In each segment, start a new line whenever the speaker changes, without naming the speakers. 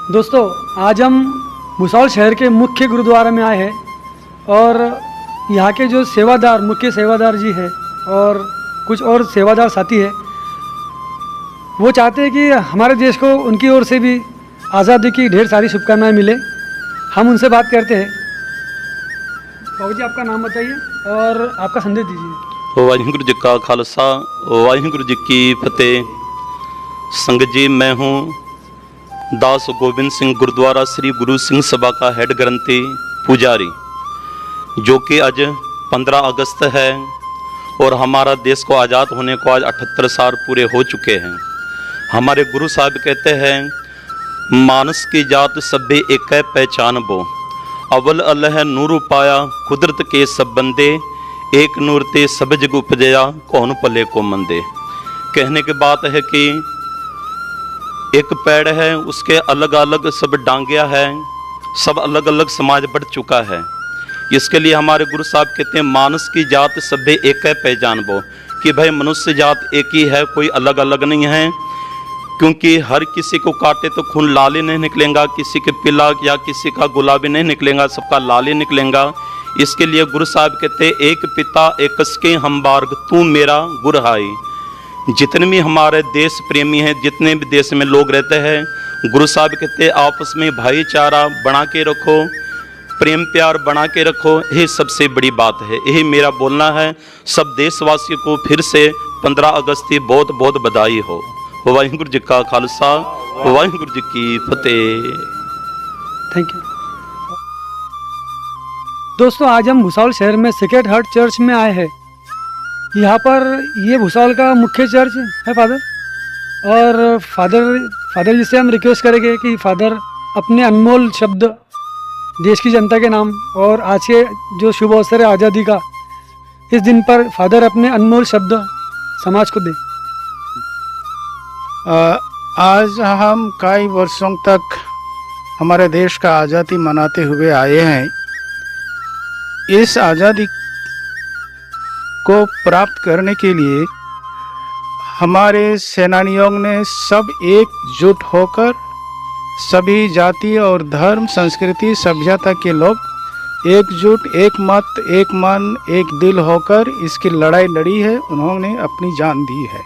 दोस्तों, आज हम भुसावल शहर के मुख्य गुरुद्वारा में आए हैं और यहाँ के जो सेवादार, मुख्य सेवादार जी हैं और कुछ और सेवादार साथी हैं, वो चाहते हैं कि हमारे देश को उनकी ओर से भी आज़ादी की ढेर सारी शुभकामनाएं मिले। हम उनसे बात करते हैं। बाबू जी, आपका नाम बताइए और आपका संदेश दीजिए।
वाहिगुरु जी का खालसा, वाहिगुरु जी की फतेह। संगत जी, मैं हूँ दास गोविंद सिंह, गुरुद्वारा श्री गुरु सिंह सभा का हेड ग्रंथी पुजारी, जो कि आज 15 अगस्त है और हमारा देश को आज़ाद होने को आज 78 साल पूरे हो चुके हैं। हमारे गुरु साहब कहते हैं, मानस की जात सभे एक है पहचान बो, अव्वल अल्लाह नूर पाया कुदरत के सब बंदे, एक नूर ते सब जग उपजया कौन पले को मंदे। कहने की बात है कि एक पेड़ है, उसके अलग अलग सब डांगियाँ हैं, सब अलग अलग समाज बढ़ चुका है। इसके लिए हमारे गुरु साहब कहते हैं, मानस की जात सभे एक है पहचान बो, कि भाई मनुष्य जात एक ही है, कोई अलग अलग नहीं है। क्योंकि हर किसी को काटे तो खून लाल ही नहीं निकलेगा, किसी के पीला या किसी का गुलाबी नहीं निकलेगा, सबका लाल ही निकलेगा। इसके लिए गुरु साहब कहते, एक पिता एक कसके हम बार्ग, तू मेरा गुर हाई। जितने भी हमारे देश प्रेमी हैं, जितने भी देश में लोग रहते हैं, गुरु साहब कहते आपस में भाईचारा बना के रखो, प्रेम प्यार बना के रखो, यही सबसे बड़ी बात है। यही मेरा बोलना है। सब देशवासियों को फिर से 15 अगस्त की बहुत बहुत बधाई हो। वाहिगुरु जी का खालसा, वाहिगुरु जी की फतेह।
Thank you. दोस्तों, आज हम भुसावल शहर में सेक्रेड हार्ट चर्च में आए हैं। यहाँ पर ये भुसावल का मुख्य चर्च है फादर, और फादर जी से हम रिक्वेस्ट करेंगे कि फादर अपने अनमोल शब्द देश की जनता के नाम और आज के जो शुभ अवसर है आज़ादी का, इस दिन पर फादर अपने अनमोल शब्द समाज को दें।
आज हम कई वर्षों तक हमारे देश का आज़ादी मनाते हुए आए हैं। इस आज़ादी को प्राप्त करने के लिए हमारे सेनानियों ने सब एकजुट होकर, सभी जाति और धर्म, संस्कृति, सभ्यता के लोग एकजुट, एक मत, एक मन, एक दिल होकर इसकी लड़ाई लड़ी है। उन्होंने अपनी जान दी है।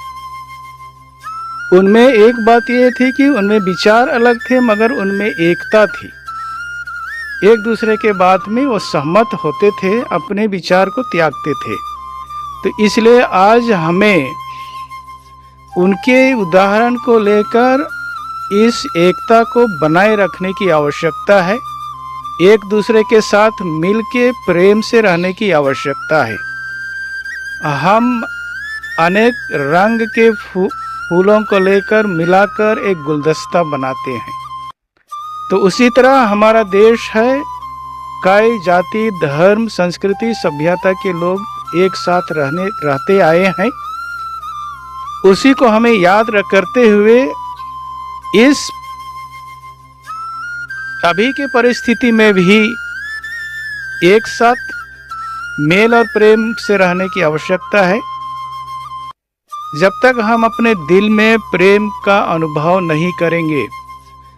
उनमें एक बात यह थी कि उनमें विचार अलग थे, मगर उनमें एकता थी। एक दूसरे के बात में वो सहमत होते थे, अपने विचार को त्यागते थे। तो इसलिए आज हमें उनके उदाहरण को लेकर इस एकता को बनाए रखने की आवश्यकता है। एक दूसरे के साथ मिलके प्रेम से रहने की आवश्यकता है। हम अनेक रंग के फूलों को लेकर मिलाकर एक गुलदस्ता बनाते हैं। तो उसी तरह हमारा देश है, कई जाति, धर्म, संस्कृति, सभ्यता के लोग एक साथ रहते आए हैं। उसी को हमें याद करते हुए इस अभी की परिस्थिति में भी एक साथ मेल और प्रेम से रहने की आवश्यकता है। जब तक हम अपने दिल में प्रेम का अनुभव नहीं करेंगे,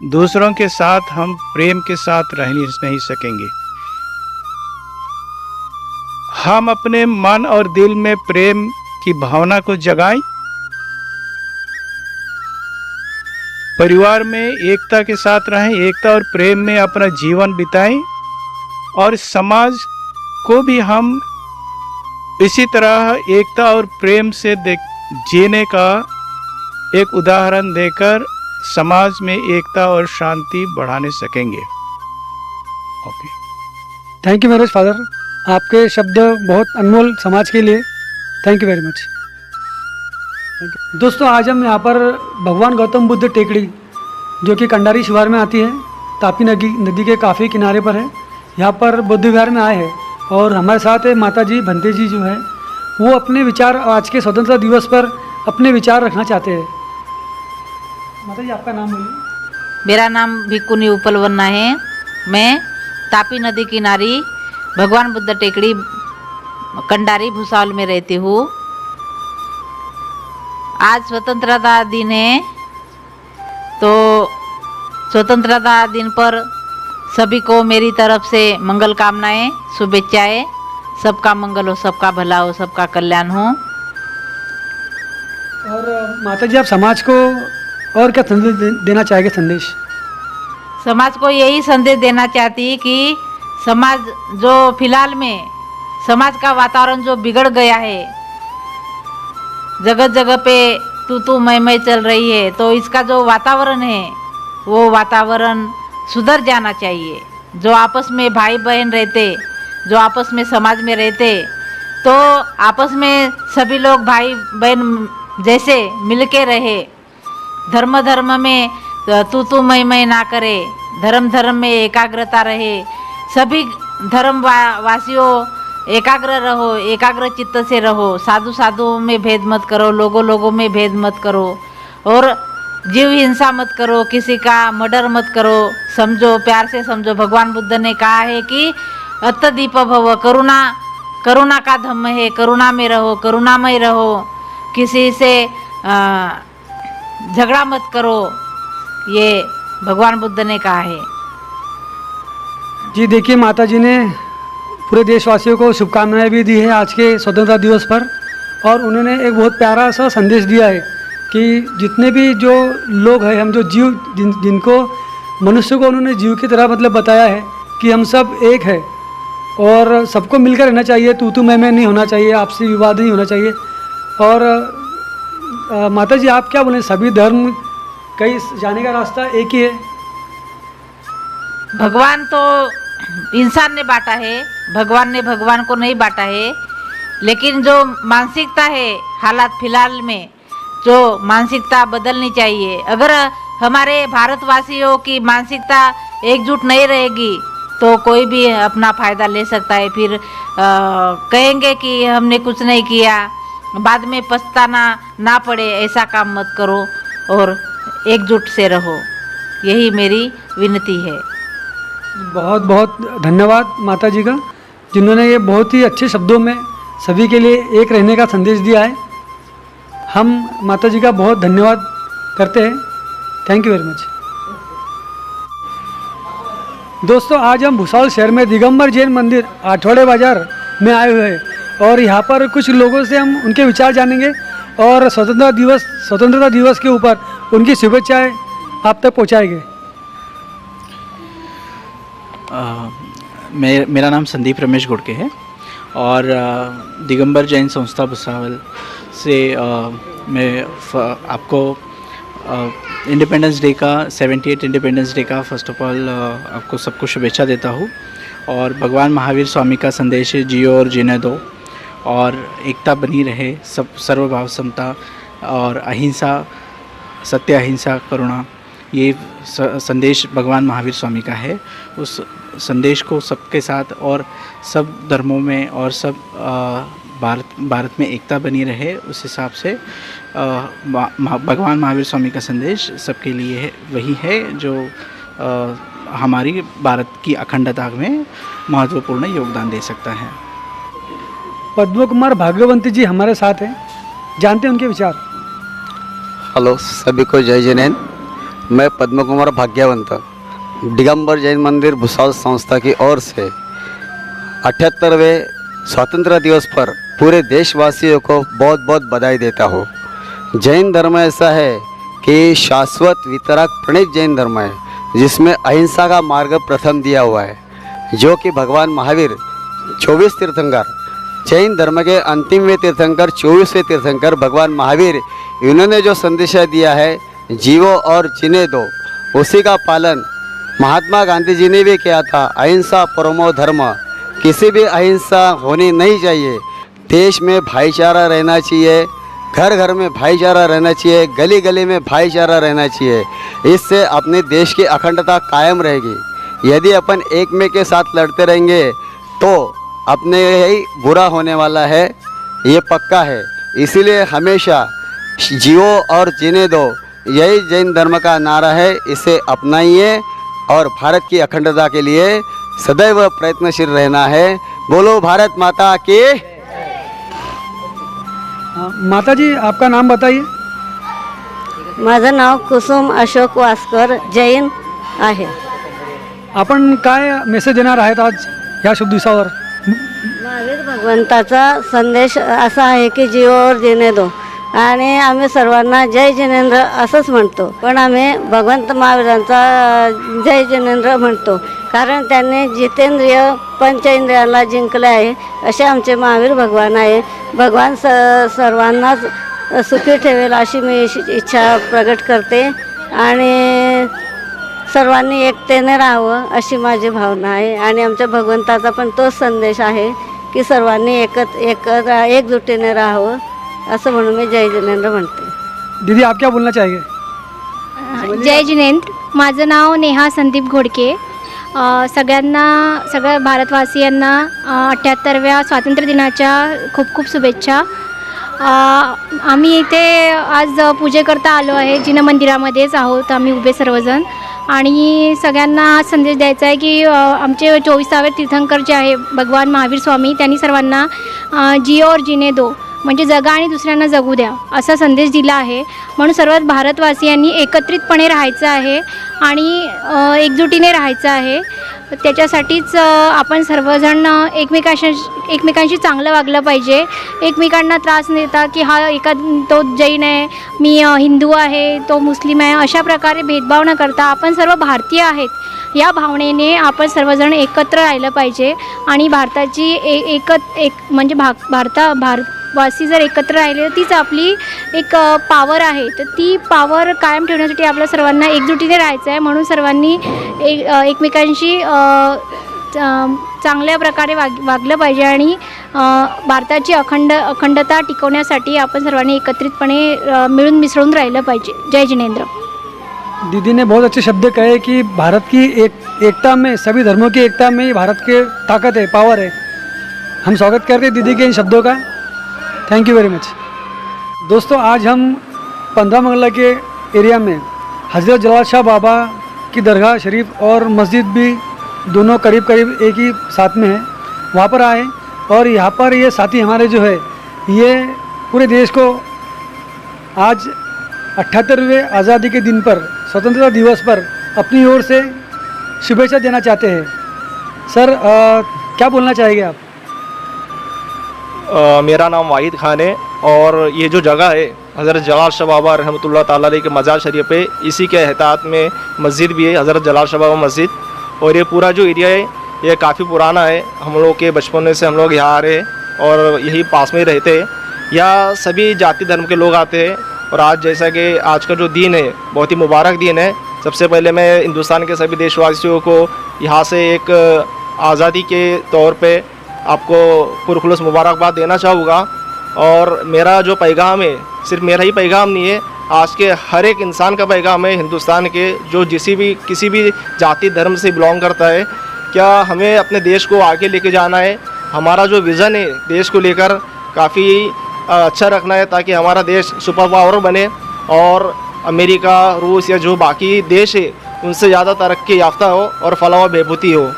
दूसरों के साथ हम प्रेम के साथ रह नहीं सकेंगे। हम अपने मन और दिल में प्रेम की भावना को जगाएं, परिवार में एकता के साथ रहें, एकता और प्रेम में अपना जीवन बिताएं, और समाज को भी हम इसी तरह एकता और प्रेम से जीने का एक उदाहरण देकर समाज में एकता और शांति बढ़ाने सकेंगे। Okay,
thank you very much father, आपके शब्द बहुत अनमोल समाज के लिए। Thank you very much. दोस्तों, आज हम यहाँ पर भगवान गौतम बुद्ध टेकड़ी, जो कि कंडारी शिवार में आती है, तापी नदी के काफ़ी किनारे पर है, यहाँ पर बुद्ध विहार में आए हैं। और हमारे साथ है माता जी भंते जी, जो है वो अपने विचार आज के स्वतंत्रता दिवस पर अपने विचार रखना चाहते हैं। माता जी, आपका नाम बोलिए।
मेरा नाम भिक्कुनी उपलवन्ना है। मैं तापी नदी किनारी भगवान बुद्ध टेकड़ी कंडारी भुसावल में रहती हूँ। आज स्वतंत्रता दिन है, तो स्वतंत्रता दिन पर सभी को मेरी तरफ से मंगल कामनाएं, शुभेच्छाएं। सबका मंगल हो, सबका भला हो, सबका कल्याण हो।
और माता जी, आप समाज को और क्या संदेश देना चाहेंगे? संदेश
समाज को यही संदेश देना चाहती कि समाज जो फिलहाल में समाज का वातावरण जो बिगड़ गया है, जगह जगह पे तू मैं चल रही है, तो इसका जो वातावरण है वो वातावरण सुधर जाना चाहिए। जो आपस में भाई बहन रहते, जो आपस में समाज में रहते, तो आपस में सभी लोग भाई बहन जैसे मिलके रहे। धर्म धर्म में तू मैं ना करे, धर्म धर्म में एकाग्रता रहे। सभी धर्म वासियों एकाग्र रहो, एकाग्र चित्त से रहो। साधु साधुओं में भेद मत करो, लोगों लोगों में भेद मत करो, और जीव हिंसा मत करो, किसी का मर्डर मत करो। समझो, प्यार से समझो। भगवान बुद्ध ने कहा है कि अत्तदीप भव, करुणा का धम्म है। करुणा में रहो, करुणामय रहो। किसी से झगड़ा मत करो, ये भगवान बुद्ध ने कहा है।
जी देखिए, माता जी ने पूरे देशवासियों को शुभकामनाएं भी दी है आज के स्वतंत्रता दिवस पर, और उन्होंने एक बहुत प्यारा सा संदेश दिया है कि जितने भी जो लोग हैं, हम जो जीव जिनको मनुष्य को उन्होंने जीव की तरह मतलब बताया है कि हम सब एक है और सबको मिलकर रहना चाहिए। तू मैं नहीं होना चाहिए, आपसी विवाद नहीं होना चाहिए। और माता जी, आप क्या बोलें? सभी धर्म कहीं जाने का रास्ता एक ही है।
भगवान तो इंसान ने बांटा है, भगवान ने भगवान को नहीं बांटा है। लेकिन जो मानसिकता है हालात फिलहाल में, जो मानसिकता बदलनी चाहिए। अगर हमारे भारतवासियों की मानसिकता एकजुट नहीं रहेगी तो कोई भी अपना फ़ायदा ले सकता है। फिर कहेंगे कि हमने कुछ नहीं किया, बाद में पछताना ना पड़े। ऐसा काम मत करो और एकजुट से रहो, यही मेरी विनती है।
बहुत बहुत धन्यवाद माता जी का, जिन्होंने ये बहुत ही अच्छे शब्दों में सभी के लिए एक रहने का संदेश दिया है। हम माता जी का बहुत धन्यवाद करते हैं। Thank you very much. दोस्तों, आज हम भुसावल शहर में दिगंबर जैन मंदिर आठवाड़े बाज़ार में आए हुए हैं और यहाँ पर कुछ लोगों से हम उनके विचार जानेंगे और स्वतंत्रता दिवस के ऊपर उनकी शुभेच्छाएं आप तक पहुँचाएंगे।
मेरा नाम संदीप रमेश गुड़के है और दिगंबर जैन संस्था भुसावल से मैं आपको इंडिपेंडेंस डे का 78 इंडिपेंडेंस डे का फर्स्ट ऑफ ऑल आपको सबको शुभेच्छा देता हूँ। और भगवान महावीर स्वामी का संदेश है, जियो और जीने दो और एकता बनी रहे, सब सर्वभाव समता और अहिंसा, सत्य अहिंसा करुणा, ये संदेश भगवान महावीर स्वामी का है। उस संदेश को सबके साथ और सब धर्मों में और सब भारत में एकता बनी रहे, उस हिसाब से भगवान महावीर स्वामी का संदेश सबके लिए है, वही है जो हमारी भारत की अखंडता में महत्वपूर्ण योगदान दे सकता है।
पद्म कुमार भाग्यवंती जी हमारे साथ हैं, जानते हैं उनके विचार।
हेलो, सभी को जय जैन। मैं पद्म कुमार भाग्यवंत दिगंबर जैन मंदिर भुसावल संस्था की ओर से 78वें स्वतंत्रता दिवस पर पूरे देशवासियों को बहुत बहुत बधाई देता हूँ। जैन धर्म ऐसा है कि शाश्वत वितरक प्रणीत जैन धर्म है, जिसमें अहिंसा का मार्ग प्रथम दिया हुआ है, जो कि भगवान महावीर 24 तीर्थंकर, जैन धर्म के अंतिमवें तीर्थंकर 24वें तीर्थंकर भगवान महावीर, इन्होंने जो संदेश दिया है, जीवो और जीने दो, उसी का पालन महात्मा गांधी जी ने भी किया था। अहिंसा परमो धर्म, किसी भी अहिंसा होनी नहीं चाहिए। देश में भाईचारा रहना चाहिए, घर घर में भाईचारा रहना चाहिए, गली गली में भाईचारा रहना चाहिए। इससे अपने देश की अखंडता कायम रहेगी। यदि अपन एक में के साथ लड़ते रहेंगे तो अपने ही बुरा होने वाला है, ये पक्का है। इसीलिए हमेशा जियो और जीने दो, यही जैन धर्म का नारा है। इसे अपनाइए और भारत की अखंडता के लिए सदैव प्रयत्नशील रहना है। बोलो भारत माता की।
माता जी, आपका नाम बताइए।
माझं नाव कुसुम अशोक वास्कर, जैन आहे.
आपण काय मेसेज देणार आहेत आज या शुभ दिवसावर?
महावीर भगवंताचा संदेश असा आहे की जीवावर जिने दो, आणि आम्ही सर्वांना जय जिनेंद्र असंच म्हणतो, पण आम्ही भगवंत महावीरांचा जय जिनेंद्र म्हणतो, कारण त्यांनी जितेंद्रिय पंचेंद्रियाला जिंकले आहे असे आमचे महावीर भगवान आहे. भगवान सर्वांनाच सुखी ठेवेल अशी मी इच्छा प्रकट करते, आणि सर्वांनी एकतेने राहावं अशी माझी भावना आहे. आणि आमच्या भगवंताचा पण तोच संदेश आहे की सर्वांनी एकजुटीने राहावं, असं म्हणून मी जय जिनेंद्र म्हणते.
दीदी आप क्या बोलना चाहिए?
जय जिनेंद्र. माझं नाव नेहा संदीप घोडके. सगळ्या भारतवासियांना 78व्या स्वातंत्र्य दिनाच्या खूप खूप शुभेच्छा. आम्ही इथे आज पूजेकरता आलो आहे. जिन मंदिरामध्येच आहोत आम्ही उभे सर्वजण, आणि सगळ्यांना संदेश द्यायचा आहे की आमचे 24वें तीर्थंकर जे आहे भगवान महावीर स्वामी, त्यांनी सर्वांना जियो और जीने दो, म्हणजे जगा आणि दुसऱ्यांना जगू द्या असा संदेश दिला आहे. म्हणून सर्व भारतवासियांनी एकत्रितपणे राहायचं आहे आणि एकजुटीने राहायचं आहे. त्याच्यासाठीच आपण सर्वजण एकमेकांशी चांगलं वागलं पाहिजे. एकमेकांना त्रास न देता की तो जैन आहे, मी हिंदू आहे, तो मुस्लिम आहे, अशा प्रकारे भेदभाव न करता आपण सर्व भारतीय आहेत या भावनेने आपण सर्वजण एकत्र राहिलं पाहिजे. आणि भारताची म्हणजे भारतवासी जर एकत्र राहिले तीच आपली एक पावर आहे. तर ती पावर कायम ठेवण्यासाठी आपल्या सर्वांना एकजुटीने राहायचं आहे. म्हणून सर्वांनी एकमेकांशी चांगल्या प्रकारे वागलं पाहिजे, आणि भारताची अखंडता टिकवण्यासाठी आपण सर्वांनी एकत्रितपणे मिळून मिसळून राहिलं पाहिजे. जय जिनेंद्र.
दीदी ने बहुत अच्छे शब्द कहे कि भारत की एकता में, सभी धर्मों की एकता में ही भारत के ताकत है, पावर है. हम स्वागत करते हैं दीदी के इन शब्दों का. Thank you very much. दोस्तों, आज हम 15 मंगला के एरिया में हज़रत जलाल शाह बाबा की दरगाह शरीफ और मस्जिद भी दोनों करीब करीब एक ही साथ में है, वहाँ पर आए. और यहाँ पर ये साथी हमारे जो है ये पूरे देश को आज 78वें आज़ादी के दिन पर, स्वतंत्रता दिवस पर अपनी ओर से शुभेच्छा देना चाहते हैं. सर, क्या बोलना चाहेंगे आप?
मेरा नाम वाहिद खान है, और ये जो जगह है हज़रत जलाल शाह बाबा रहमतुल्लाह ताला अलैह के मज़ार शरीफ पे, इसी के एहतियात में मस्जिद भी है, हज़रत जलाल शाह बाबा मस्जिद. और ये पूरा जो एरिया है ये काफ़ी पुराना है. हम लोग के बचपन से हम लोग यहाँ आ रहे हैं और यही पास में ही रहते हैं. यहाँ सभी जाति धर्म के लोग आते हैं. और आज जैसा कि आज का जो दिन है बहुत ही मुबारक दिन है. सबसे पहले मैं हिंदुस्तान के सभी देशवासियों को यहाँ से एक आज़ादी के तौर पे आपको पुरखुलूस मुबारकबाद देना चाहूँगा. और मेरा जो पैगाम है सिर्फ मेरा ही पैगाम नहीं है, आज के हर एक इंसान का पैगाम है हिंदुस्तान के, जो किसी भी जाति धर्म से बिलोंग करता है. क्या हमें अपने देश को आगे लेके जाना है. हमारा जो विज़न है देश को लेकर काफ़ी अच्छा रखना है, ताकि हमारा देश सुपर पावर बने और अमेरिका, रूस या जो बाकी देश है उनसे ज़्यादा तरक्की याफ्ता हो और फलाह बहबूदी हो.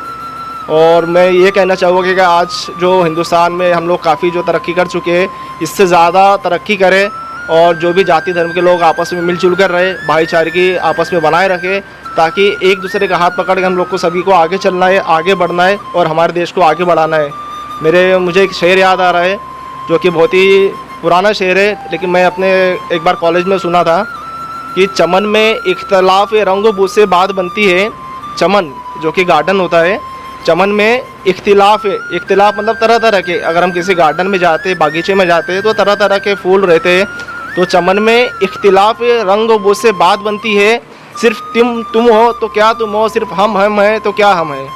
और मैं ये कहना चाहूँगा कि आज जो हिंदुस्तान में हम लोग काफ़ी जो तरक्की कर चुके हैं, इससे ज़्यादा तरक्की करें, और जो भी जाति धर्म के लोग आपस में मिलजुल कर रहे, भाईचारे की आपस में बनाए रखें, ताकि एक दूसरे का हाथ पकड़ के हम लोग को सभी को आगे चलना है, आगे बढ़ना है और हमारे देश को आगे बढ़ाना है. मुझे एक शेर याद आ रहा है जो कि बहुत ही पुराना शेर है, लेकिन मैं अपने एक बार कॉलेज में सुना था कि चमन में इख्तलाफ रंग बू से बात बनती है. चमन जो कि गार्डन होता है, चमन में इख्तिलाफ है. इख्तिलाफ मतलब तरह तरह के, अगर हम किसी गार्डन में जाते हैं, बागीचे में जाते हैं, तो तरह तरह के फूल रहते हैं. तो चमन में इख्तिलाफ रंग बू से बात बनती है. सिर्फ तुम हो तो क्या तुम हो, सिर्फ हम हैं तो क्या हम हैं.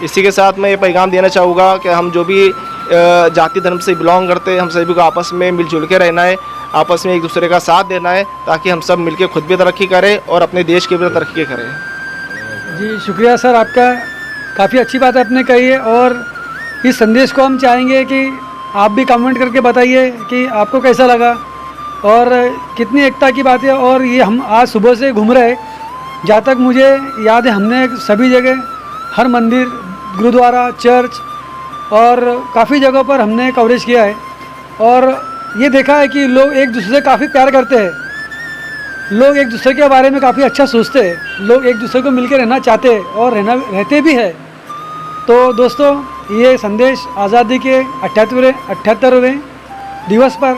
इसी के साथ मैं ये पैगाम देना चाहूँगा कि हम जो भी जाति धर्म से बिलोंग करते हैं, हम सभी को आपस में मिलजुल के रहना है, आपस में एक दूसरे का साथ देना है, ताकि हम सब मिलकर खुद भी तरक्की करें और अपने देश की भी तरक्की करें.
जी शुक्रिया सर, आपका काफ़ी अच्छी बात आपने कही है. और इस संदेश को हम चाहेंगे कि आप भी कमेंट करके बताइए कि आपको कैसा लगा और कितनी एकता की बात है. और ये हम आज सुबह से घूम रहे, जहाँ तक मुझे याद है हमने सभी जगह, हर मंदिर, गुरुद्वारा, चर्च और काफ़ी जगहों पर हमने कवरेज किया है. और ये देखा है कि लोग एक दूसरे से काफ़ी प्यार करते हैं. लोग एक दूसरे के बारे में काफ़ी अच्छा सोचते हैं, लोग एक दूसरे को मिलकर रहना चाहते हैं और रहते भी है। तो दोस्तों, ये संदेश आज़ादी के 78वें दिवस पर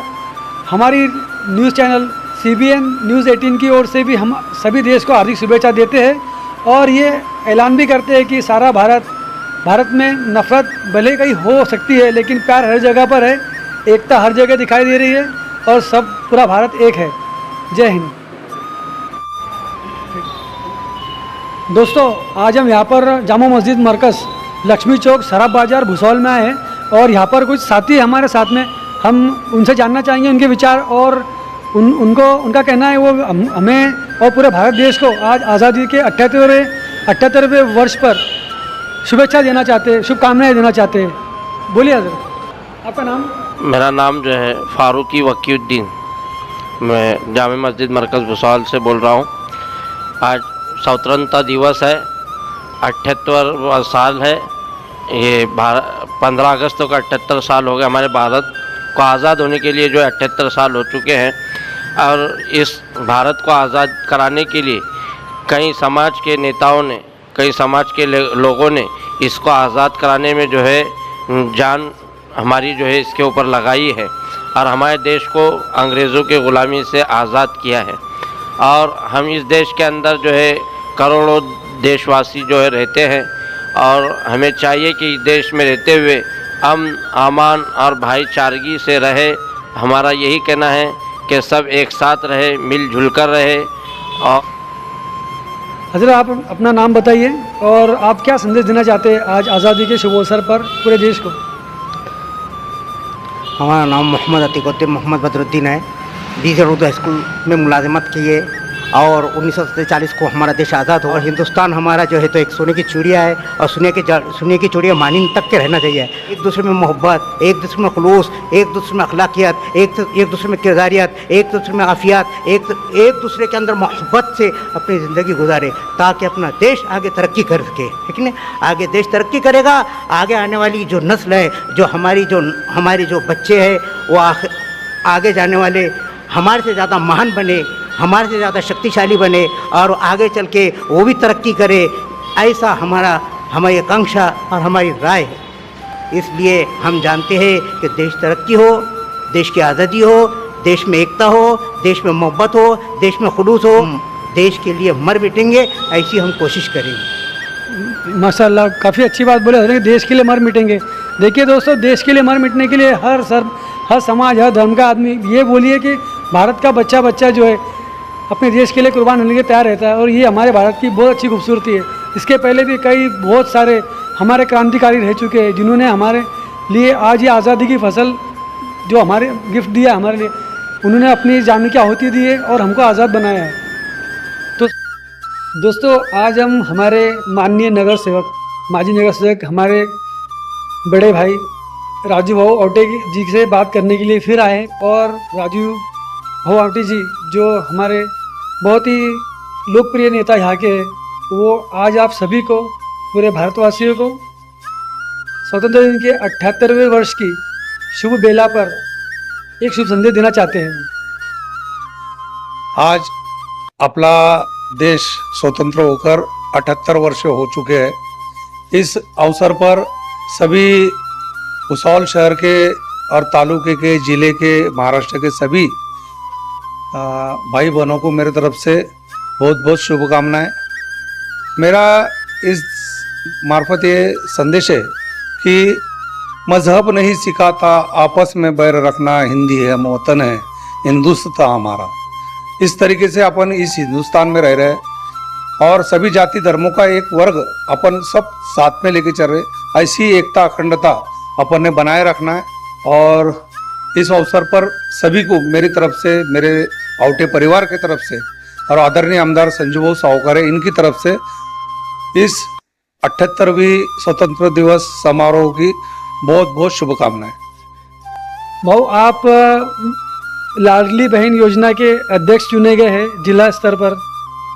हमारी न्यूज़ चैनल CBN न्यूज़ 18 की ओर से भी हम सभी देश को हार्दिक शुभेच्छा देते हैं और ये ऐलान भी करते हैं कि सारा भारत में नफ़रत भले कहीं हो सकती है, लेकिन प्यार हर जगह पर है, एकता हर जगह दिखाई दे रही है और सब पूरा भारत एक है। जय हिंद। दोस्तों, आज हम यहाँ पर जामा मस्जिद मरकज़ लक्ष्मी चौक सराब बाज़ार भुसौल में आए हैं और यहाँ पर कुछ साथी हमारे साथ में, हम उनसे जानना चाहेंगे उनके विचार और उनका कहना है वो हमें और पूरे भारत देश को आज आज़ादी के 78वें वर्ष पर शुभेच्छा देना चाहते हैं, शुभकामनाएं देना चाहते हैं। बोलिए हज़रत, आपका नाम?
मेरा नाम जो है फारूकी वकीउद्दीन, मैं जामा मस्जिद मरकज़ भुसौल से बोल रहा हूँ। आज स्वतंत्रता दिवस है, 78वां साल है। ये 15 अगस्त को 78 साल हो गए हमारे भारत को आज़ाद होने के लिए, जो 78 साल हो चुके हैं। और इस भारत को आज़ाद कराने के लिए कई समाज के नेताओं ने, कई समाज के लोगों ने इसको आज़ाद कराने में जो है जान हमारी जो है इसके ऊपर लगाई है और हमारे देश को अंग्रेज़ों के ग़ुलामी से आज़ाद किया है। और हम इस देश के अंदर जो है करोड़ों देशवासी जो है रहते हैं और हमें चाहिए कि देश में रहते हुए अमन, अमान और भाईचारगी से रहे। हमारा यही कहना है कि सब एक साथ रहे, मिलजुल कर रहे। और
हज़रत, आप अपना नाम बताइए और आप क्या संदेश देना चाहते हैं आज आज़ादी के शुभ अवसर पर पूरे देश को?
हमारा नाम मोहम्मद अतीकुद्दीन मोहम्मद बदरुद्दीन है। 20 उर्दू हाई स्कूल में मुलाजिमत की है और 1947 को हमारा देश आज़ाद हुआ। हिंदुस्तान हमारा जो है तो एक सोने की चिड़िया है और सोने की चिड़िया मानी तक के रहना चाहिए। एक दूसरे में मोहब्बत, एक दूसरे में खुलूस, एक दूसरे में अखलाकियत, एक दूसरे में किरदारियत, एक दूसरे में आफियत, एक दूसरे के अंदर मोहब्बत से अपनी ज़िंदगी गुजारे ताकि अपना देश आगे तरक्की कर सके। ठीक है, आगे देश तरक्की करेगा, आगे आने वाली जो नस्ल है, जो हमारी जो बच्चे हैं, वो आगे जाने वाले हमारे से ज़्यादा महान बने, हमारे से ज़्यादा शक्तिशाली बने और आगे चल के वो भी तरक्की करे, ऐसा हमारी आकांक्षा और हमारी राय है। इसलिए हम जानते हैं कि देश तरक्की हो, देश की आज़ादी हो, देश में एकता हो, देश में मोहब्बत हो, देश में खुलूस हो, देश के लिए मर मिटेंगे, ऐसी हम कोशिश करेंगे।
माशाल्लाह, काफ़ी अच्छी बात बोले, देश के लिए मर मिटेंगे। देखिए दोस्तों, देश के लिए मर मिटने के लिए हर समाज, हर धर्म का आदमी ये बोलिए कि भारत का बच्चा जो है अपने देश के लिए कुर्बान होने के तैयार रहता है और ये हमारे भारत की बहुत अच्छी खूबसूरती है। इसके पहले भी बहुत सारे हमारे क्रांतिकारी रह चुके हैं जिन्होंने हमारे लिए आज ये आज़ादी की फसल जो हमारे गिफ्ट दिया हमारे लिए, उन्होंने अपनी जान की आहुति दी है और हमको आज़ाद बनाया है। तो दोस्तों, आज हम हमारे माननीय माजी नगर सेवक हमारे बड़े भाई राजू भाऊ औटे जी से बात करने के लिए फिर आए और राजू भाऊ औटे जी जो हमारे बहुत ही लोकप्रिय नेता यहाँ के हैं, वो आज आप सभी को, पूरे भारतवासियों को स्वतंत्रता दिन के 78वें वर्ष की शुभ बेला पर एक शुभ संदेश देना चाहते हैं।
आज अपना देश स्वतंत्र होकर 78 वर्ष हो चुके हैं। इस अवसर पर सभी भुसौल शहर के और तालुके के, ज़िले के, महाराष्ट्र के सभी भाई बहनों को मेरे तरफ से बहुत बहुत शुभकामनाएं। मेरा इस मार्फत ये संदेश है कि मज़हब नहीं सिखाता, आपस में बैर रखना, हिंदी है हम वतन है, हिंदुस्तान हमारा। इस तरीके से अपन इस हिंदुस्तान में रह रहे और सभी जाति धर्मों का एक वर्ग अपन सब साथ में लेके चल रहे। ऐसी एकता, अखंडता अपन ने बनाए रखना है और इस अवसर पर सभी को मेरी तरफ से, मेरे औटे परिवार की तरफ से और आदरणीय आमदार संजू भाऊ सावकारे इनकी तरफ से इस 78वीं स्वतंत्र दिवस समारोह की बहुत बहुत शुभकामनाएं।
भाऊ, आप लाडली बहन योजना के अध्यक्ष चुने गए हैं जिला स्तर पर,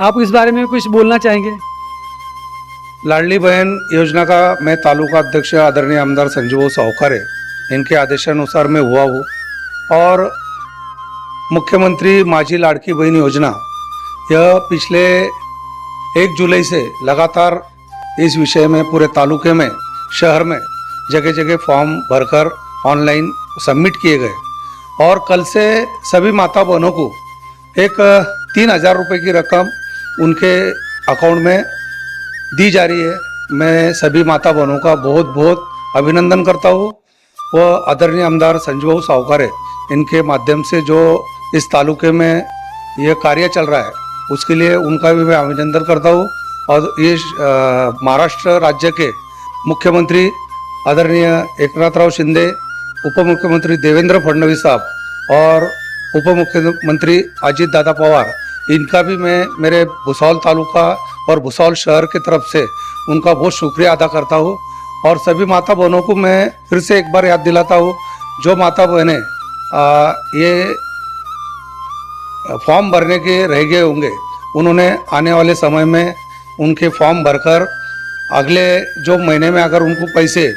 आप इस बारे में कुछ बोलना चाहेंगे?
लाडली बहन योजना का मैं तालुका अध्यक्ष आदरणीय आमदार संजू भाऊ सावकारे इनके आदेशानुसार मैं हुआ हूँ और मुख्यमंत्री माझी लाड़की बहन योजना यह पिछले 1 जुलाई से लगातार इस विषय में पूरे तालुके में, शहर में जगह जगह फॉर्म भरकर ऑनलाइन सबमिट किए गए और कल से सभी माता बहनों को एक 3,000 रुपये की रकम उनके अकाउंट में दी जा रही है। मैं सभी माता बहनों का बहुत बहुत अभिनंदन करता हूँ। वह आदरणीय आमदार संजू बाबू सावकारे, इनके माध्यम से जो इस तालुके में ये कार्य चल रहा है उसके लिए उनका भी मैं अभिनंदन करता हूँ। और ये महाराष्ट्र राज्य के मुख्यमंत्री आदरणीय एकनाथराव शिंदे, उप मुख्यमंत्री देवेंद्र फडणवीस साहब और उप मुख्यमंत्री अजीत दादा पवार, इनका भी मैं मेरे भुसावल तालुका और भुसावल शहर की तरफ से उनका बहुत शुक्रिया अदा करता हूँ। और सभी माता बहनों को मैं फिर से एक बार याद दिलाता हूँ, जो माता बहनें ये फॉर्म भरने के रह गए होंगे, उन्होंने आने वाले समय में उनके फॉर्म भरकर अगले जो महीने में अगर उनको पैसे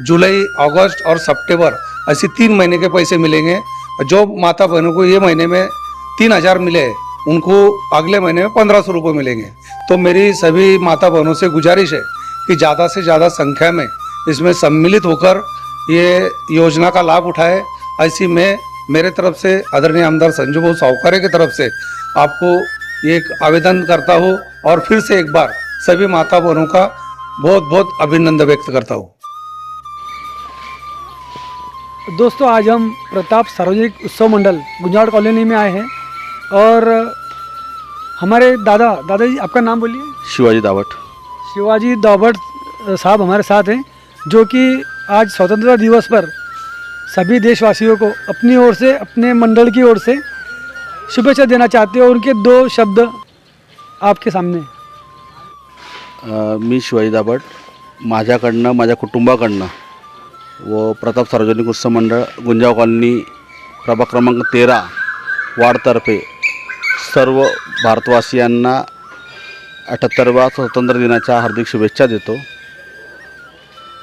जुलाई, अगस्त और सितंबर ऐसी 3 महीने के पैसे मिलेंगे। जो माता बहनों को ये महीने में 3,000 मिले, उनको अगले महीने में 1,500 रुपये मिलेंगे। तो मेरी सभी माता बहनों से गुजारिश है कि ज़्यादा से ज़्यादा संख्या में इसमें सम्मिलित होकर ये योजना का लाभ उठाए। ऐसी मैं मेरे तरफ से आदरणीय आमदार संजू बाबू सावकारे की तरफ से आपको एक आवेदन करता हूँ और फिर से एक बार सभी माता बहनों का बहुत बहुत अभिनंदन व्यक्त करता हूँ।
दोस्तों, आज हम प्रताप सार्वजनिक उत्सव मंडल गुंजाड़ कॉलोनी में आए हैं और हमारे दादाजी, आपका नाम बोलिए।
शिवाजी दावट।
शिवाजी दावट साहब हमारे साथ हैं, जो कि आज स्वतंत्रता दिवस पर सभी देशवासियों को अपनी ओर से, अपने मंडल की ओर से शुभेच्छा देना चाहते हैं। और उनके 2 शब्द आपके सामने।
मी शिवाजी दावट, माझ्याकडनं, माझ्या कुटुंबाकडनं व प्रताप सार्वजनिक उत्सव मंडळ गुंजाव कॉलनी प्रभाग क्रमांक 13 वार्डतर्फे सर्व भारतवासियांना 78व्या स्वातंत्र्य दिनाच्या हार्दिक शुभेच्छा देतो।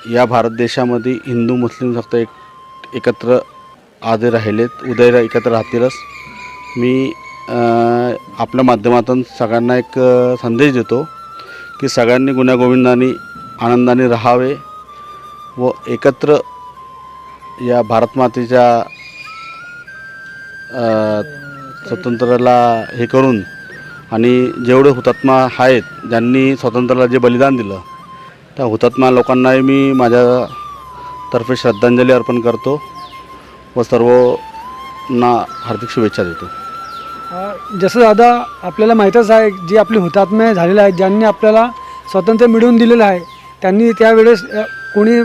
या भारत देशामध्ये हिंदू मुस्लिम फक्त एकत्र आधी राहिलेत, उद्या एकत्र राहतीलच। मी आपल्या माध्यमातून सगळ्यांना एक संदेश देतो की सगळ्यांनी गुण्यागोविंदाने आनंदाने राहावे व एकत्र या भारत मातेच्या स्वातंत्र्याला हे करून आणि जेवढे हुतात्मा आहेत, ज्यांनी स्वातंत्र्याला जे बलिदान दिलं, त्या हुतात्मा लोकांनाही मी माझ्यातर्फे श्रद्धांजली अर्पण करतो व सर्वांना हार्दिक शुभेच्छा देतो।
जसं दादा आपल्याला माहीतच आहे, जे आपले हुतात्मे झालेले आहेत, ज्यांनी आपल्याला स्वातंत्र्य मिळवून दिलेलं आहे, त्यांनी त्यावेळेस कोणी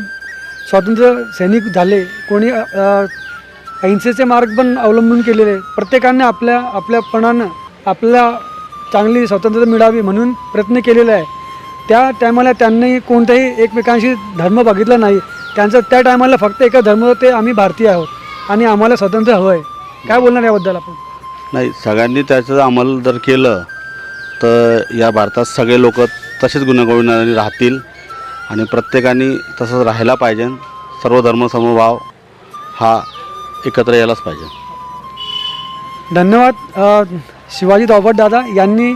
स्वातंत्र्य सैनिक झाले, कोणी अहिंसेचे मार्ग पण अवलंबून केलेले। प्रत्येकाने आपल्यापणानं आपल्याला चांगली स्वातंत्र्य मिळावी म्हणून प्रयत्न केलेला आहे। त्या टायमाला त्यांनी कोणताही एकमेकांशी धर्म बघितला नाही। त्यांचं त्या टायमाला फक्त एकच धर्म होतं, ते आम्ही भारतीय आहोत आणि आम्हाला स्वातंत्र्य हवं आहे। काय बोलणार याबद्दल आपण?
नाही, सगळ्यांनी त्याचं अंमल जर केलं तर या भारतात सगळे लोक तसेच गुण्यागोविंदाने राहतील आणि प्रत्येकाने तसंच राहायला पाहिजे। सर्व धर्म समभाव हा एकत्र यायलाच पाहिजे।
धन्यवाद। शिवाजी दावट दादा यांनी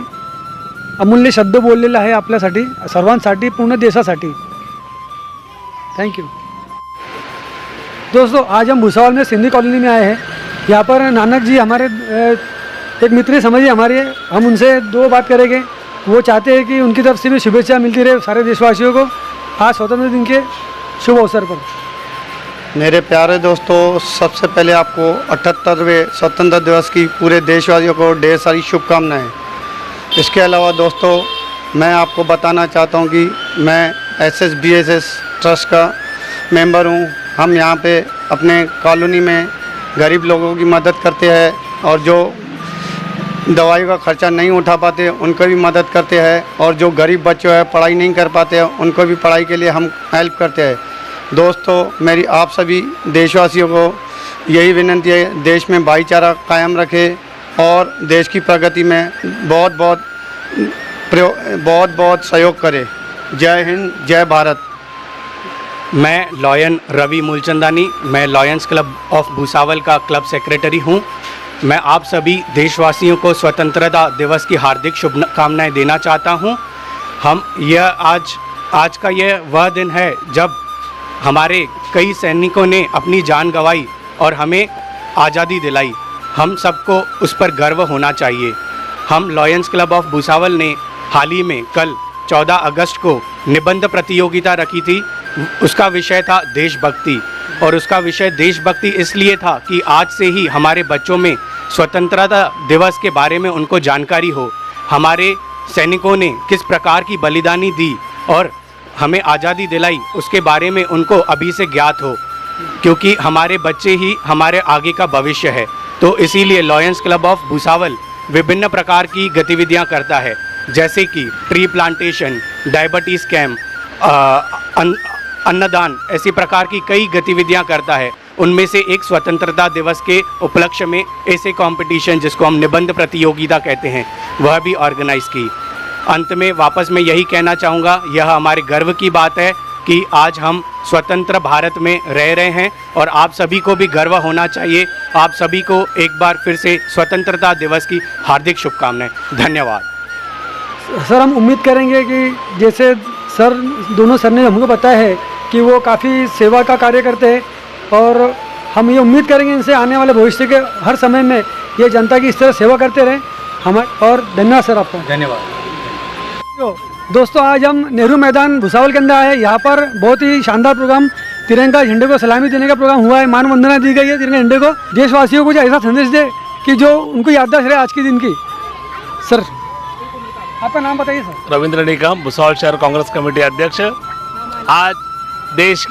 अमूल्य शब्द बोललेले आहे आपल्यासाठी, सर्वांसाठी, पूर्ण देशासाठी। Thank you. दोस्तों, आज हम भुसावल में सिंधी कॉलोनी में आए हैं। यहाँ पर नानक जी हमारे एक मित्र समझिए हमारे, हम उनसे 2 बात करेंगे। वो चाहते हैं कि उनकी तरफ से भी शुभेच्छा मिलती रहे सारे देशवासियों को आज स्वतंत्रता दिन के शुभ अवसर पर।
मेरे प्यारे दोस्तों, सबसे पहले आपको 78वें स्वतंत्रता दिवस की पूरे देशवासियों को ढेर सारी शुभकामनाएं। इसके अलावा दोस्तों, मैं आपको बताना चाहता हूं कि मैं SSBSS ट्रस्ट का मेंबर हूं। हम यहां पे अपने कॉलोनी में गरीब लोगों की मदद करते हैं और जो दवाई का खर्चा नहीं उठा पाते उनको भी मदद करते हैं, और जो गरीब बच्चे हैं पढ़ाई नहीं कर पाते हैं उनको भी पढ़ाई के लिए हम हेल्प करते हैं। दोस्तों, मेरी आप सभी देशवासियों को यही विनती है, देश में भाईचारा कायम रखें और देश की प्रगति में बहुत बहुत सहयोग करें। जय हिंद, जय भारत।
मैं लॉयन रवि मूलचंदानी, मैं लॉयंस क्लब ऑफ भुसावल का क्लब सेक्रेटरी हूँ।
मैं आप सभी देशवासियों को स्वतंत्रता दिवस की हार्दिक शुभकामनाएं देना चाहता हूं। आज का यह वह दिन है जब हमारे कई सैनिकों ने अपनी जान गंवाई और हमें आज़ादी दिलाई। हम सबको उस पर गर्व होना चाहिए। हम लॉयंस क्लब ऑफ भुसावल ने हाल ही में कल 14 अगस्त को निबंध प्रतियोगिता रखी थी। उसका विषय था देशभक्ति, और उसका विषय देशभक्ति इसलिए था कि आज से ही हमारे बच्चों में स्वतंत्रता दिवस के बारे में उनको जानकारी हो, हमारे सैनिकों ने किस प्रकार की बलिदानी दी और हमें आज़ादी दिलाई, उसके बारे में उनको अभी से ज्ञात हो, क्योंकि हमारे बच्चे ही हमारे आगे का भविष्य है। तो इसीलिए लॉयंस क्लब ऑफ भुसावल विभिन्न प्रकार की गतिविधियां करता है, जैसे कि ट्री प्लांटेशन, डायबिटीज़ कैम्प, अन्नदान, ऐसी प्रकार की कई गतिविधियां करता है। उनमें से एक स्वतंत्रता दिवस के उपलक्ष्य में ऐसे कंपटीशन, जिसको हम निबंध प्रतियोगिता कहते हैं, वह भी ऑर्गेनाइज की। अंत में वापस मैं यही कहना चाहूँगा, यह हमारे गर्व की बात है कि आज हम स्वतंत्र भारत में रह रहे हैं और आप सभी को भी गर्व होना चाहिए। आप सभी को एक बार फिर से स्वतंत्रता दिवस की हार्दिक शुभकामनाएं। धन्यवाद।
सर, हम उम्मीद करेंगे कि जैसे दोनों सर ने हमको बताया है कि वो काफ़ी सेवा का कार्य करते हैं, और हम ये उम्मीद करेंगे इनसे आने वाले भविष्य के हर समय में ये जनता की इस तरह सेवा करते रहें। और धन्यवाद सर आपका।
धन्यवाद।
दोस्तों, आज हम नेहरू मैदान भुसावल के अंदर आए। यहाँ पर बहुत ही शानदार प्रोग्राम, तिरंगा झंडे को सलामी देने का प्रोग्राम हुआ है। मान वंदना दी गई है तिरंगा झंडे को। देशवासियों को जो ऐसा संदेश दे कि जो उनको याददाश्त रहे आज के दिन की। सर, आपका नाम बताइए सर।
रविंद्र निकम, भुसावल शहर कांग्रेस कमेटी अध्यक्ष। आज देश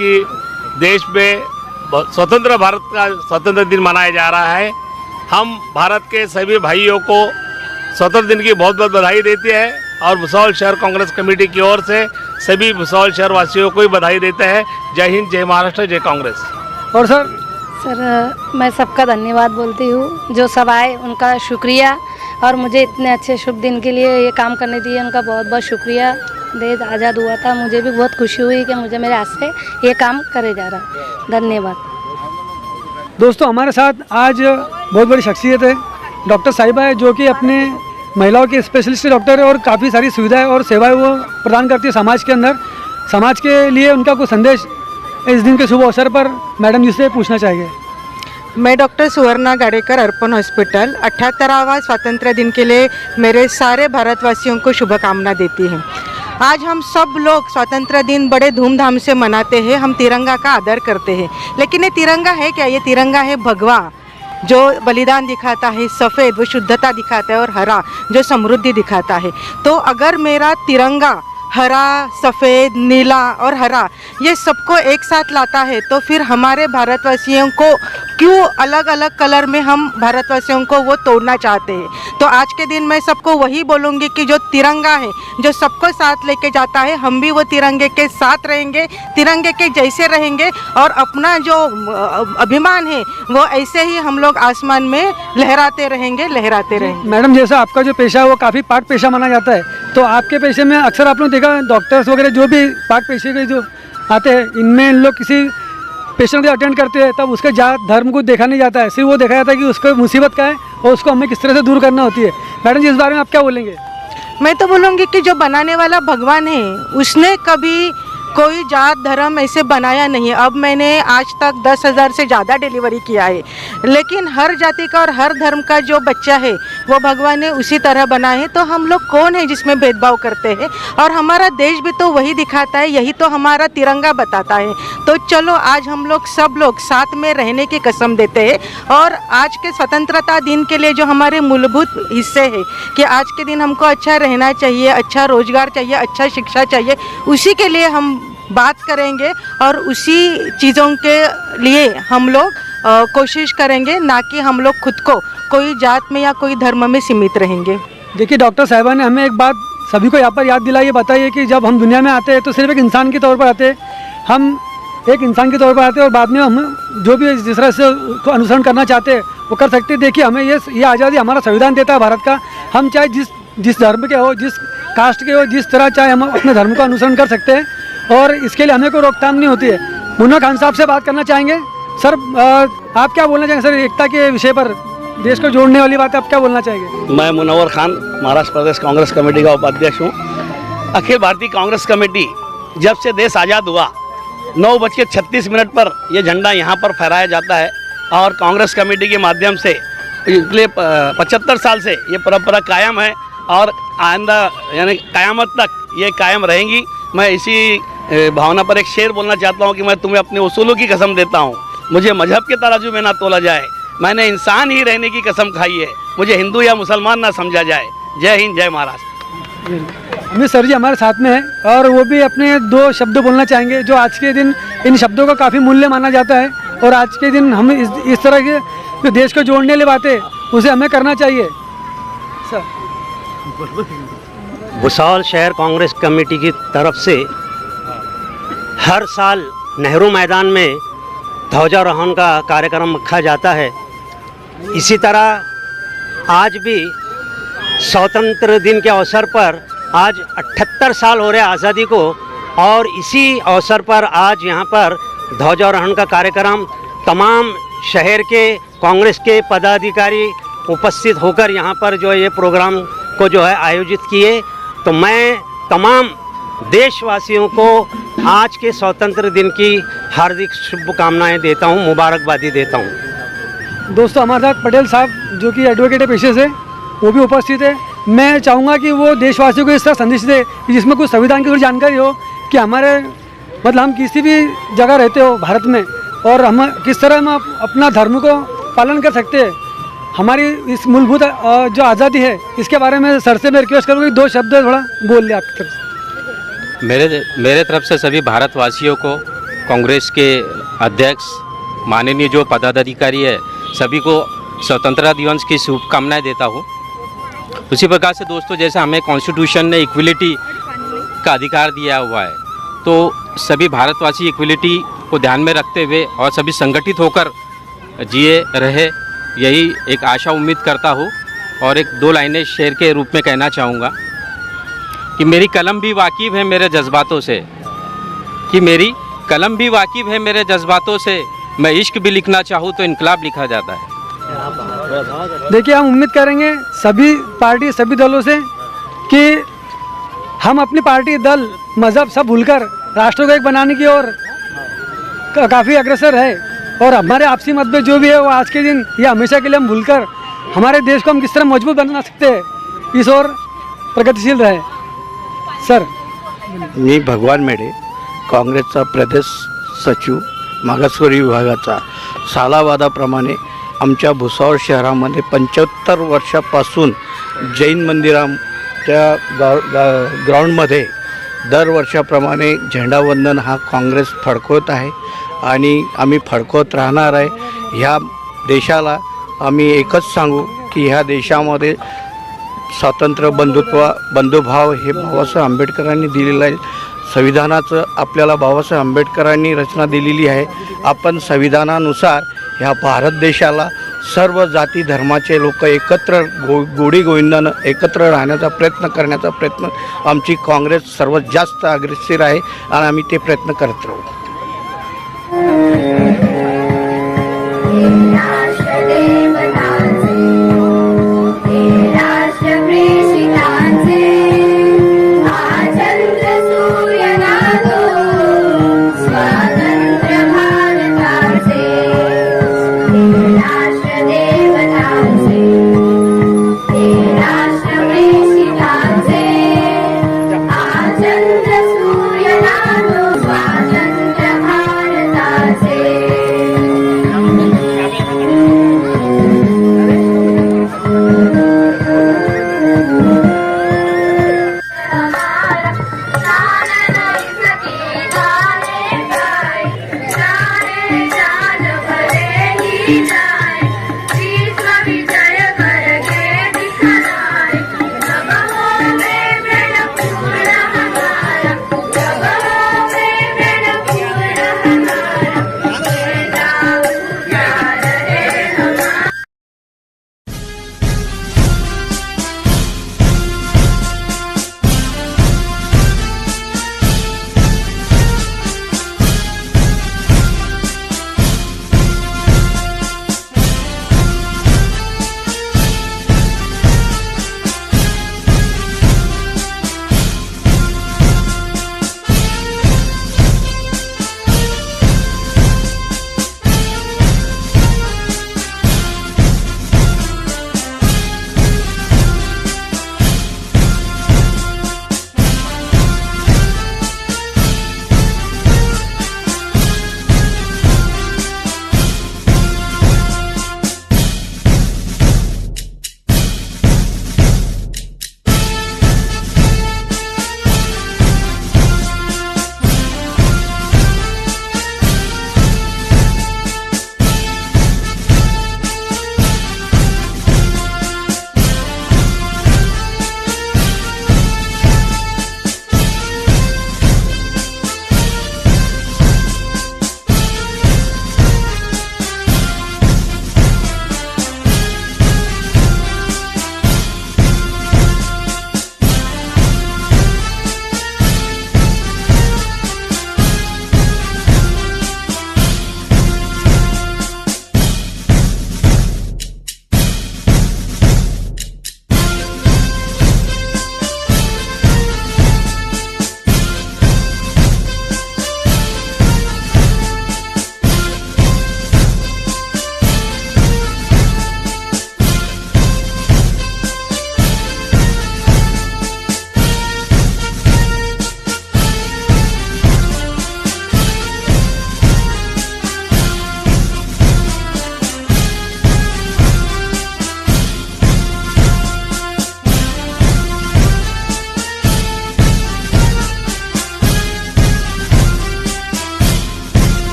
में स्वतंत्र भारत का स्वतंत्र दिन मनाया जा रहा है। हम भारत के सभी भाइयों को स्वतंत्र दिन की बहुत बहुत बधाई देते हैं, और भुसावल शहर कांग्रेस कमेटी की ओर से सभी भुसावल शहर वासियों को भी बधाई देते हैं। जय हिंद, जय महाराष्ट्र, जय कांग्रेस।
और सर?
मैं सबका धन्यवाद बोलती हूँ, जो सब आए उनका शुक्रिया, और मुझे इतने अच्छे शुभ दिन के लिए ये काम करने दिए उनका बहुत बहुत शुक्रिया। देश आज़ाद हुआ था, मुझे भी बहुत खुशी हुई कि मुझे मेरे हाथ से ये काम करे जा रहा। धन्यवाद।
दोस्तों, हमारे साथ आज बहुत बड़ी शख्सियत है, डॉक्टर साहिबा है, जो कि अपने महिलाओं के स्पेशलिस्ट डॉक्टर है और काफ़ी सारी सुविधाएं और सेवाएं वो प्रदान करती है समाज के अंदर। समाज के लिए उनका कुछ संदेश इस दिन के शुभ अवसर पर मैडम जी से पूछना चाहिए।
मैं डॉक्टर सुवर्णा गाड़ेकर, अर्पण हॉस्पिटल, 78वां स्वातंत्र्य दिन के लिए मेरे सारे भारतवासियों को शुभकामना देती हूँ। आज हम सब लोग स्वतंत्र दिन बड़े धूमधाम से मनाते हैं, हम तिरंगा का आदर करते हैं, लेकिन ये तिरंगा है क्या? ये तिरंगा है भगवा, जो बलिदान दिखाता है, सफ़ेद वो शुद्धता दिखाता है, और हरा जो समृद्धि दिखाता है। तो अगर मेरा तिरंगा हरा, सफ़ेद, नीला और हरा ये सबको एक साथ लाता है, तो फिर हमारे भारतवासियों को क्यों अलग अलग कलर में हम भारतवासियों को वो तोड़ना चाहते हैं? तो आज के दिन मैं सबको वही बोलूँगी कि जो तिरंगा है, जो सबको साथ लेके जाता है, हम भी वो तिरंगे के साथ रहेंगे, तिरंगे के जैसे रहेंगे, और अपना जो अभिमान है वो ऐसे ही हम लोग आसमान में लहराते रहेंगे।
मैडम, जैसा आपका जो पेशा है वो काफ़ी पाक पेशा माना जाता है, तो आपके पेशे में अक्सर आप लोग देखा डॉक्टर्स वगैरह जो भी पाक पेशे के जो आते हैं, इनमें इन लोग किसी पेशेंट को अटेंड करते हैं तब उसके जात धर्म को देखा नहीं जाता है, सिर्फ वो देखा जाता है कि उसको मुसीबत का है और उसको हमें किस तरह से दूर करना होती है। मैडम जी, इस बारे में आप क्या बोलेंगे?
मैं तो बोलूँगी कि जो बनाने वाला भगवान है उसने कभी कोई जात धर्म ऐसे बनाया नहीं। अब मैंने आज तक 10,000 से ज़्यादा डिलीवरी किया है, लेकिन हर जाति का और हर धर्म का जो बच्चा है वो भगवान ने उसी तरह बनाए है। तो हम लोग कौन है जिसमें भेदभाव करते हैं? और हमारा देश भी तो वही दिखाता है, यही तो हमारा तिरंगा बताता है। तो चलो आज हम लोग सब लोग साथ में रहने की कसम देते हैं, और आज के स्वतंत्रता दिन के लिए जो हमारे मूलभूत हिस्से हैं कि आज के दिन हमको अच्छा रहना चाहिए, अच्छा रोजगार चाहिए, अच्छा शिक्षा चाहिए, उसी के लिए हम बात करेंगे और उसी चीज़ों के लिए हम लोग कोशिश करेंगे, ना कि हम लोग खुद को कोई जात में या कोई धर्म में सीमित रहेंगे।
देखिए, डॉक्टर साहिबा ने हमें एक बात सभी को यहाँ पर याद दिलाई, बताइए कि जब हम दुनिया में आते हैं तो सिर्फ एक इंसान के तौर पर आते हैं, हम एक इंसान के तौर पर आते हैं, और बाद में हम जो भी जिस तरह से उसको अनुसरण करना चाहते हैं वो कर सकते हैं। देखिए, हमें ये आज़ादी हमारा संविधान देता है भारत का। हम चाहे जिस धर्म के हो, जिस कास्ट के हो, जिस तरह चाहे हम अपने धर्म का अनुसरण कर सकते हैं, और इसके लिए हमें कोई रोकथाम नहीं होती है। मुन्ना खान साहब से बात करना चाहेंगे। सर, आप क्या बोलना चाहेंगे सर एकता के विषय पर? देश को जोड़ने वाली बात आप क्या बोलना चाहेंगे?
मैं मुनव्वर खान महाराष्ट्र प्रदेश कांग्रेस कमेटी का उपाध्यक्ष हूँ। अखिल भारतीय कांग्रेस कमेटी जब से देश आज़ाद हुआ 9:36 पर यह झंडा यहाँ पर फहराया जाता है और कांग्रेस कमेटी के माध्यम से पिछले 75 साल से ये परंपरा कायम है और आइंदा यानी क़यामत तक ये कायम रहेंगी। मैं इसी भावना पर एक शेर बोलना चाहता हूँ कि मैं तुम्हें अपने उसूलों की कसम देता हूँ, मुझे मजहब के तराजू में ना तोला जाए, मैंने इंसान ही रहने की कसम खाई है, मुझे हिंदू या मुसलमान ना समझा जाए। जय हिंद, जय महाराष्ट्र।
अमित सर जी हमारे साथ में है और वो भी अपने 2 शब्द बोलना चाहेंगे जो आज के दिन इन शब्दों का काफ़ी मूल्य माना जाता है और आज के दिन हम इस तरह के जो देश को जोड़ने वाली बातें उसे हमें करना चाहिए। सर,
भुसावल शहर कांग्रेस कमेटी की तरफ से हर साल नेहरू मैदान में ध्वजारोहण का कार्यक्रम रखा जाता है। इसी तरह आज भी स्वतंत्र दिन के अवसर पर आज 78 साल हो रहे आज़ादी को और इसी अवसर पर आज यहाँ पर ध्वजारोहण का कार्यक्रम तमाम शहर के कांग्रेस के पदाधिकारी उपस्थित होकर यहाँ पर जो ये प्रोग्राम को जो है आयोजित किए। तो मैं तमाम देशवासियों को आज के स्वतंत्र दिन की हार्दिक शुभकामनाएं देता हूँ, मुबारकबादी देता हूँ।
दोस्तों हमारे साथ पटेल साहब जो कि एडवोकेट है पेशे से, वो भी उपस्थित है। मैं चाहूँगा कि वो देशवासियों को इस तरह संदेश दे कि जिसमें कुछ संविधान की थोड़ी जानकारी हो कि हमारे मतलब हम किसी भी जगह रहते हो भारत में और हम किस तरह हम अपना धर्म को पालन कर सकते हैं। हमारी इस मूलभूत जो आज़ादी है इसके बारे में सर से मैं रिक्वेस्ट करूँगा कि 2 शब्द थोड़ा बोल ले आपकी तरफ से।
मेरे तरफ से सभी भारतवासियों को, कांग्रेस के अध्यक्ष, माननीय जो पदाधिकारी है, सभी को स्वतंत्रता दिवस की शुभकामनाएं देता हूँ। उसी प्रकार से दोस्तों, जैसे हमें कॉन्स्टिट्यूशन ने इक्वलिटी का अधिकार दिया हुआ है, तो सभी भारतवासी इक्वलिटी को ध्यान में रखते हुए और सभी संगठित होकर जिए रहे, यही एक आशा उम्मीद करता हूँ। और एक 2 लाइनें शेर के रूप में कहना चाहूँगा कि मेरी कलम भी वाकिफ़ है मेरे जज्बातों से, कि मेरी कलम भी वाकिफ़ है मेरे जज्बातों से, मैं इश्क भी लिखना चाहूँ तो इनकलाब लिखा जाता है।
देखिए, हम उम्मीद करेंगे सभी पार्टी, सभी दलों से कि हम अपनी पार्टी, दल, मज़हब सब भूलकर राष्ट्र को एक बनाने की ओर काफ़ी अग्रसर है और हमारे आपसी मतभेद जो भी है वो आज के दिन या हमेशा के लिए हम भूलकर हमारे देश को हम किस तरह मजबूत बना सकते हैं, इस ओर प्रगतिशील रहे। सर,
मी भगवान मेढे, काँग्रेसचा प्रदेश सचिव, मागासवर्गीय विभागाचा सालावादाप्रमाणे आमच्या भुसावळ शहरामध्ये 75 वर्षापासून जैन मंदिराच्या ग्राउंडमध्ये दरवर्षाप्रमाणे झेंडावंदन हा काँग्रेस फडकवत आहे आणि आम्ही फडकवत राहणार आहे। ह्या देशाला आम्ही एकच सांगू की ह्या देशामध्ये स्वातंत्र्य, बंधुभाव हे बाबासाहेब आंबेडकरांनी दिलेलं आहे। संविधानाचं आपल्याला बाबासाहेब आंबेडकरांनी रचना दिलेली आहे। आपण संविधानानुसार ह्या भारत देशाला सर्व जाती धर्माचे लोक एकत्र गोडी गोविंदानं एकत्र राहण्याचा प्रयत्न करण्याचा प्रयत्न आमची काँग्रेस सर्वात जास्त अग्रेसर आहे आणि आम्ही ते प्रयत्न करत राहू।